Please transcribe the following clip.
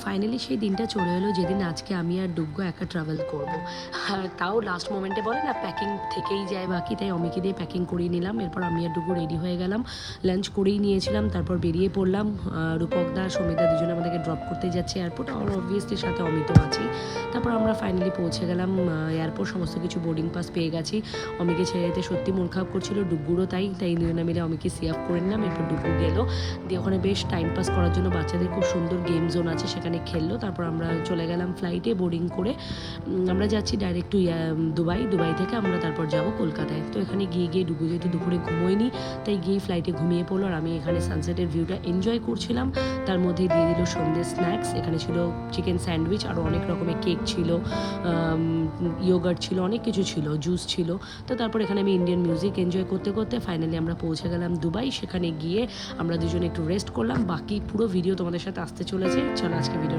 Finally সেই দিনটা চলে এলো যেদিন আজকে আমি আর ডুগ্গ একা ট্রাভেল করবো। আর তাও লাস্ট মোমেন্টে বলে না প্যাকিং থেকেই যায় বাকি, তাই অমিকে দিয়ে প্যাকিং করিয়ে নিলাম। এরপর আমি আর ডুগ্গু রেডি হয়ে গেলাম, লাঞ্চ করেই নিয়েছিলাম, তারপর বেরিয়ে পড়লাম। রূপকদা সমিতা দুজনে আমাদেরকে ড্রপ করতে যাচ্ছে এয়ারপোর্ট, আর অবভিয়াসলি সাথে অমিতও আছেই। তারপর আমরা ফাইনালি পৌঁছে গেলাম এয়ারপোর্ট, সমস্ত কিছু বোর্ডিং পাস পেয়ে গেছি। অমিকে ছেড়ে যেতে সত্যি মন খারাপ করছিল, ডুগ্গুরও তাই দুজনে মিলে অমিকে সি আপ করে নিলাম। এরপর ডুগ্গু গেলো, দিয়ে ওখানে বেশ টাইম পাস করার জন্য বাচ্চাদের খুব সুন্দর গেম জোন আছে, সেখানে খেললো। তারপর আমরা চলে গেলাম ফ্লাইটে বোর্ডিং করে। আমরা যাচ্ছি ডাইরেক্ট টু দুবাই থেকে আমরা তারপর যাব কলকাতায়। তো এখানে গিয়ে ডুগু যেহেতু দুপুরে ঘুমোয়নি, তাই গিয়ে ফ্লাইটে ঘুমিয়ে পড়লো, আর আমি এখানে সানসেটের ভিউটা এনজয় করছিলাম। তার মধ্যে দিয়ে দিল সন্ধ্যে স্ন্যাক্স, এখানে ছিল চিকেন স্যান্ডউইচ, আরও অনেক রকমের কেক ছিল, ইয়োগার্ট ছিল, অনেক কিছু ছিল, জুস ছিল। তো তারপর এখানে আমি ইন্ডিয়ান মিউজিক এনজয় করতে করতে ফাইনালি আমরা পৌঁছে গেলাম দুবাই। সেখানে গিয়ে আমরা দুজনে একটু রেস্ট করলাম। বাকি পুরো ভিডিও তোমাদের সাথে আসতে চলেছে, চলো আজকে